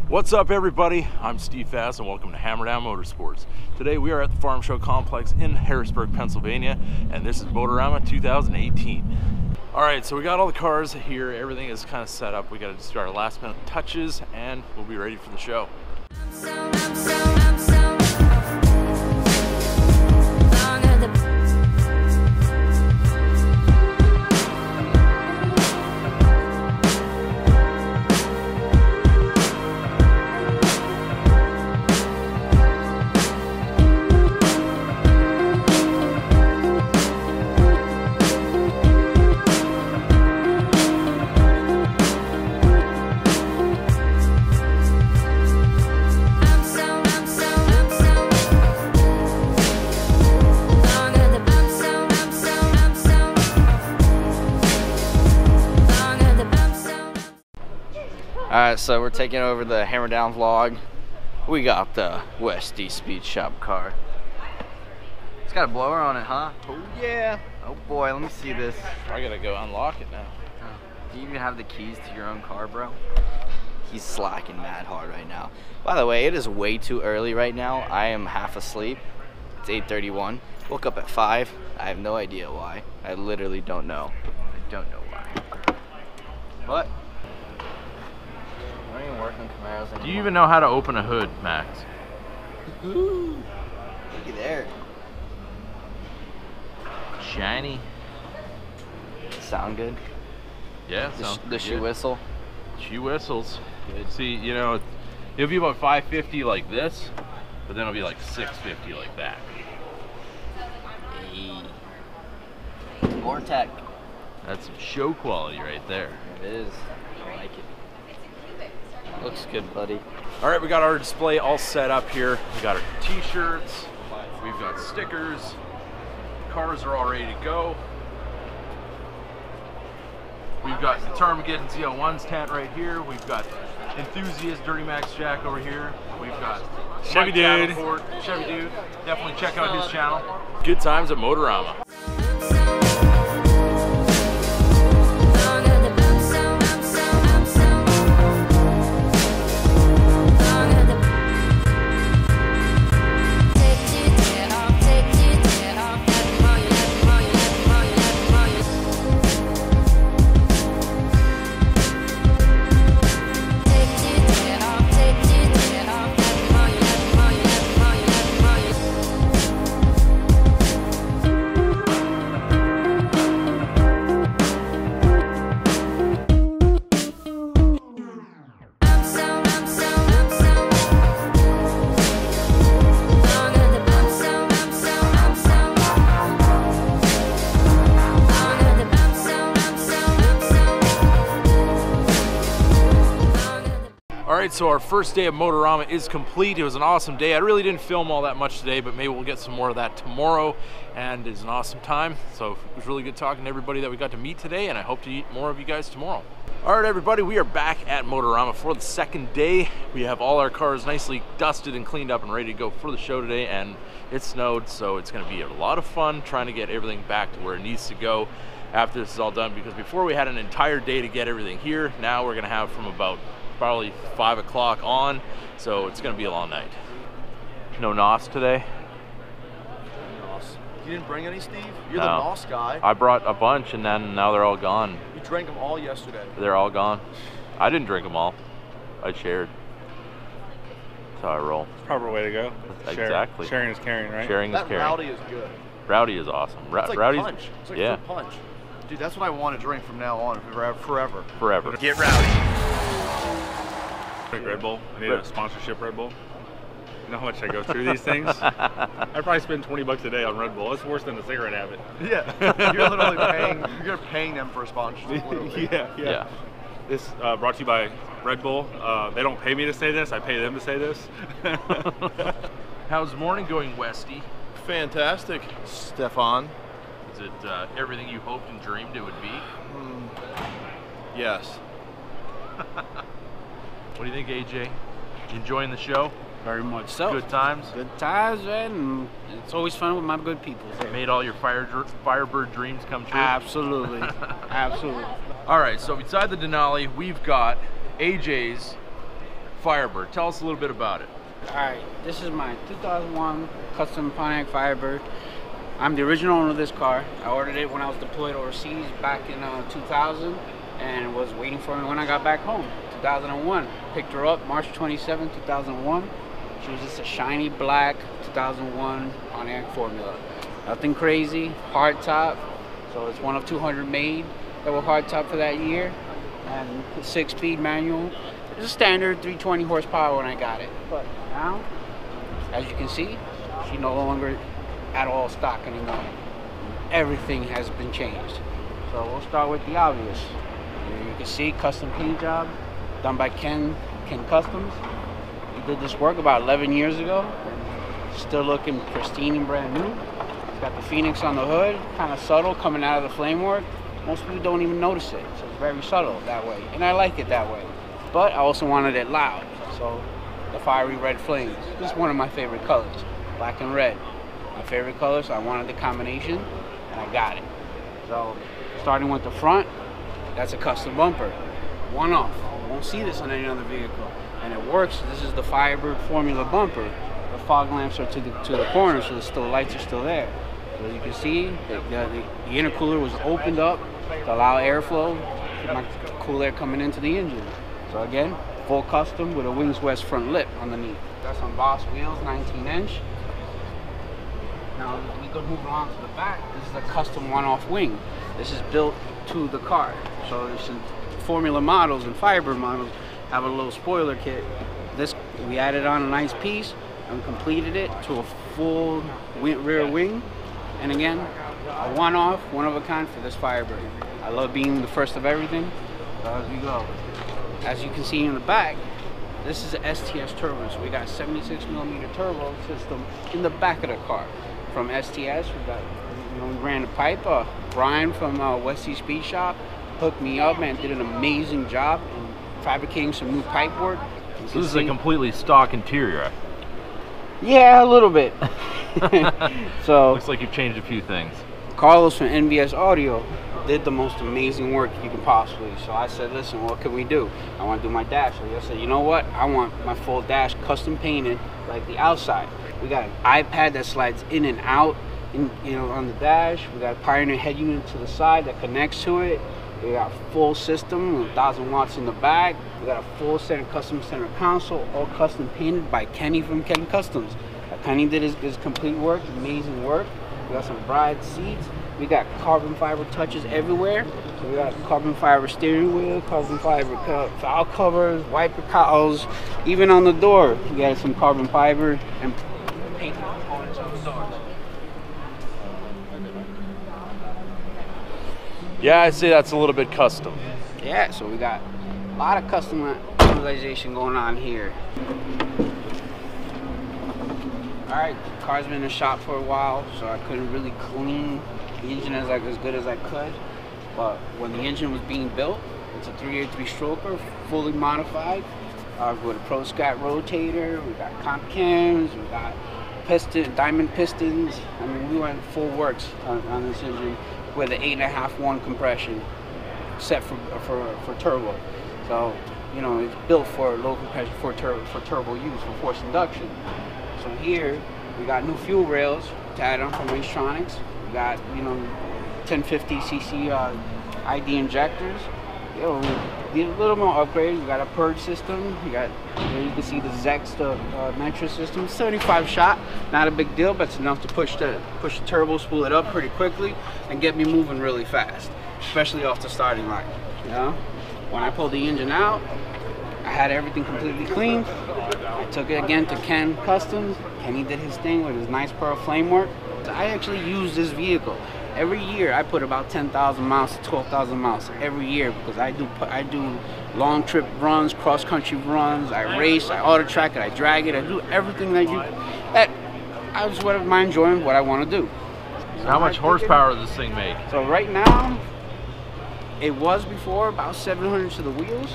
What's up, everybody? I'm Steve Fass and welcome to Hammerdown Motorsports. Today we are at the Farm Show Complex in Harrisburg, Pennsylvania, and this is Motorama 2018. Alright, so we got all the cars here, everything is kind of set up. We got to just do our last minute touches and we'll be ready for the show. Alright, so we're taking over the Hammerdown vlog. We got the Westy Speed Shop car. It's got a blower on it, huh? Oh yeah! Oh boy, let me see this. I gotta go unlock it now. Do you even have the keys to your own car, bro? He's slacking mad hard right now. By the way, it is way too early right now. I am half asleep. It's 8:31. Woke up at 5. I have no idea why. I literally don't know. I don't know why. But I don't even work on Camaros anymore. Do you even know how to open a hood, Max? Looky there. Shiny. Sound good? Yeah, Does she whistle? She whistles. Good. See, you know, it'll be about 550 like this, but then it'll be like 650 like that. Hey. Vortech. That's some show quality right there. It is. I like it. Looks good, buddy. All right, we got our display all set up here. We got our t-shirts, we've got stickers, cars are all ready to go. We've got the Tarmageddon Z01's tent right here. We've got Enthusiast Dirty Max Jack over here. We've got Chevy Mike Dude. Davenport, Chevy Dude. Definitely check out his channel. Good times at Motorama. Alright, so our first day of Motorama is complete. It was an awesome day. I really didn't film all that much today, but maybe we'll get some more of that tomorrow. And it's an awesome time. So it was really good talking to everybody that we got to meet today, and I hope to meet more of you guys tomorrow. Alright, everybody, we are back at Motorama for the second day. We have all our cars nicely dusted and cleaned up and ready to go for the show today, and it snowed, so it's going to be a lot of fun trying to get everything back to where it needs to go after this is all done, because before we had an entire day to get everything here. Now we're going to have from about probably 5 o'clock on, so it's gonna be a long night. No NOS today? NOS. You didn't bring any, Steve? You're No. the NOS guy. I brought a bunch and then now they're all gone. You drank them all yesterday. They're all gone. I didn't drink them all. I shared. That's how I roll. Proper way to go. Exactly. Sharing is caring, right? Sharing is That caring. rowdy is good. Rowdy is awesome. It's like Rowdy's, punch. It's like yeah. fruit punch. Dude, that's what I want to drink from now on, forever. Forever. Get rowdy. Drink Red Bull. I need a sponsorship Red Bull. You know how much I go through these things? I probably spend 20 bucks a day on Red Bull. It's worse than a cigarette habit. Yeah. You're literally paying them for a sponsorship. Literally. Yeah. This brought to you by Red Bull. They don't pay me to say this. I pay them to say this. How's the morning going, Westy? Fantastic, Stefan. Is it everything you hoped and dreamed it would be? Yes. What do you think, AJ? Enjoying the show? Very much so. Good times? Good times, and it's always fun with my good people. Made all your Firebird dreams come true? Absolutely. Absolutely. All right, so beside the Denali, we've got AJ's Firebird. Tell us a little bit about it. Alright, this is my 2001 custom Pontiac Firebird. I'm the original owner of this car. I ordered it when I was deployed overseas back in 2000 and was waiting for me when I got back home, 2001. Picked her up March 27, 2001. She was just a shiny black 2001 Pontiac Formula. Nothing crazy, hard top. So it's one of 200 made that were hard top for that year. And 6-speed manual. It's a standard 320 horsepower when I got it. But now, as you can see, she's no longer at all stock anymore. Everything has been changed. So we'll start with the obvious. You can see custom paint job done by Ken Customs. He did this work about 11 years ago. Still looking pristine and brand new. It's got the Phoenix on the hood, kind of subtle coming out of the flame work. Most people don't even notice it, so it's very subtle that way. And I like it that way. But I also wanted it loud, so the fiery red flames. This is one of my favorite colors, black and red. My favorite color, so I wanted the combination, and I got it. So, starting with the front, that's a custom bumper. One off. You won't see this on any other vehicle. And it works. This is the Firebird formula bumper. The fog lamps are to the corner, so the lights are still there. So you can see the intercooler was opened up to allow airflow, keep my cool air coming into the engine. So again, full custom with a Wings West front lip underneath. That's on Boss wheels, 19-inch. Now we can move on to the back. This is a custom one-off wing. This is built to the car. So there's Formula models and Firebird models have a little spoiler kit. This, we added on a nice piece and completed it to a full rear wing. And again, a one-off, one-of-a-kind for this Firebird. I love being the first of everything. So as we go. As you can see in the back, this is an STS turbo. So we got 76mm turbo system in the back of the car. From STS, we got, we ran a pipe. Brian from Westy Speed Shop hooked me up and did an amazing job in fabricating some new pipe work. So this is a completely stock interior. Yeah, a little bit. So looks like you've changed a few things. Carlos from NBS Audio did the most amazing work you can possibly. So I said, listen, what can we do? I want to do my dash. So I said, you know what? I want my full dash custom painted like the outside. We got an iPad that slides in and out, on the dash. We got a Pioneer head unit to the side that connects to it. We got a full system, 1,000 watts in the back. We got a full custom center console, all custom painted by Kenny from Ken Customs. Kenny did his complete work, amazing work. We got some bride seats. We got carbon fiber touches everywhere. So we got carbon fiber steering wheel, carbon fiber valve covers, wiper cowls. Even on the door, we got some carbon fiber and paint components on the doors. Yeah, I'd say that's a little bit custom. Yeah, so we got a lot of customization going on here. Alright, the car's been in the shop for a while, so I couldn't really clean the engine as good as I could. But when the engine was being built, it's a 383 stroker, fully modified, with a Pro Scat rotator. We got comp cams, we got diamond pistons. I mean, we went full works on this engine with an 8.5-1 compression set for turbo. So, it's built for low compression for turbo use, for forced induction. So here, we got new fuel rails to add on from Racetronics. We got, 1050cc ID injectors. We did a little more upgrades. We got a purge system. You can see the Zex nitrous system. 75 shot, not a big deal, but it's enough to push the turbo, spool it up pretty quickly, and get me moving really fast, especially off the starting line. When I pulled the engine out, I had everything completely cleaned. I took it again to Ken Customs. Kenny did his thing with his nice pearl flame work. I actually use this vehicle. Every year I put about 10,000 miles to 12,000 miles every year because I do long trip runs, cross country runs, I race, I auto track it, I drag it, I do everything that I was my enjoying what I want to do. How much horsepower does this thing make? So right now, it was before about 700 to the wheels.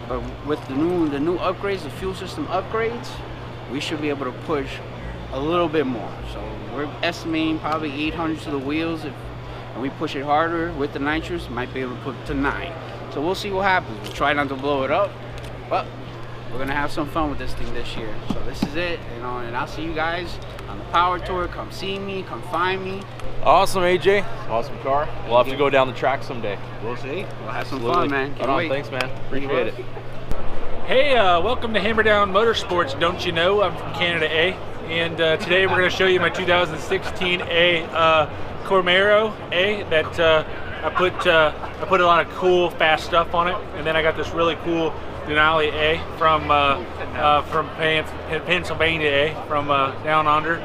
But with the new upgrades, the fuel system upgrades, we should be able to push a little bit more. So we're estimating probably 800 to the wheels. If we push it harder with the nitrous, might be able to put to 9. So we'll see what happens. We'll try not to blow it up, but we're gonna have some fun with this thing this year. So this is it, you know, and I'll see you guys on the Power Tour. Come see me, come find me. Awesome, AJ. Awesome car. We'll have to go down the track someday. We'll see. We'll have some Absolutely. fun, man. Can't Right on. wait. Thanks, man. Appreciate it. Hey, welcome to Hammerdown Motorsports. Don't you know? I'm from Canada A, and today we're going to show you my 2016 A Camaro A that I put a lot of cool fast stuff on it, and then I got this really cool Denali A from Pennsylvania A, from down under.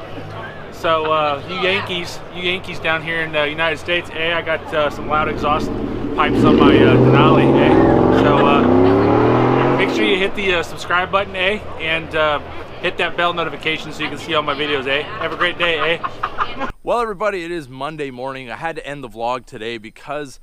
So you Yankees down here in the United States A, I got some loud exhaust pipes on my Denali A. So make sure you hit the subscribe button A, and hit that bell notification so you can see all my videos A. Have a great day A. Well, everybody, it is Monday morning. I had to end the vlog today because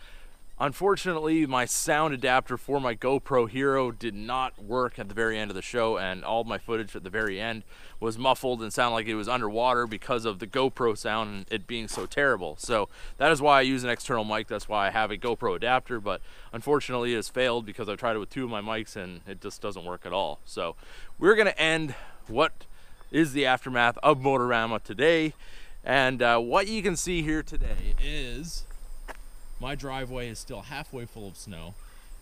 unfortunately my sound adapter for my GoPro Hero did not work at the very end of the show, and all my footage at the very end was muffled and sounded like it was underwater because of the GoPro sound and it being so terrible. So that is why I use an external mic. That's why I have a GoPro adapter, but unfortunately it has failed because I've tried it with 2 of my mics and it just doesn't work at all. So we're gonna end what is the aftermath of Motorama today, and what you can see here today is my driveway is still halfway full of snow.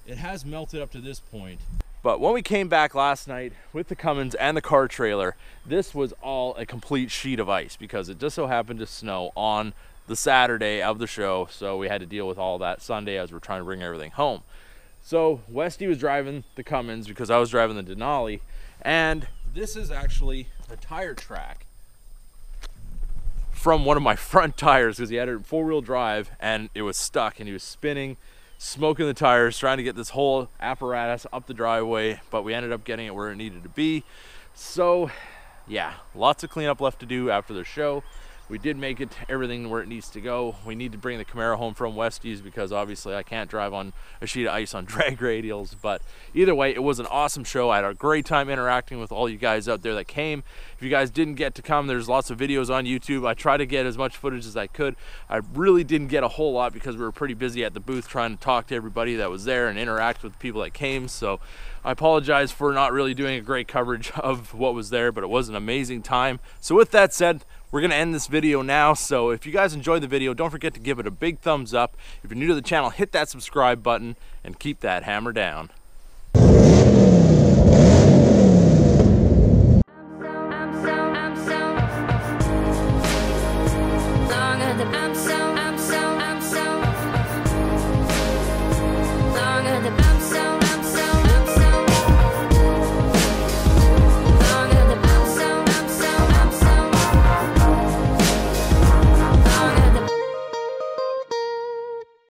It has melted up to this point. But when we came back last night with the Cummins and the car trailer, this was all a complete sheet of ice because it just so happened to snow on the Saturday of the show. So we had to deal with all that Sunday as we're trying to bring everything home. So Westy was driving the Cummins because I was driving the Denali. And this is actually a tire track from one of my front tires because he had a 4-wheel drive and it was stuck and he was spinning, smoking the tires, trying to get this whole apparatus up the driveway, but we ended up getting it where it needed to be. So yeah, lots of cleanup left to do after the show. We did make it everything where it needs to go. We need to bring the Camaro home from Westy's because obviously I can't drive on a sheet of ice on drag radials. But either way, it was an awesome show. I had a great time interacting with all you guys out there that came. If you guys didn't get to come, there's lots of videos on YouTube. I tried to get as much footage as I could. I really didn't get a whole lot because we were pretty busy at the booth trying to talk to everybody that was there and interact with the people that came. So I apologize for not really doing a great coverage of what was there, but it was an amazing time. So with that said, we're gonna end this video now. So if you guys enjoyed the video, don't forget to give it a big thumbs up. If you're new to the channel, hit that subscribe button and keep that hammer down.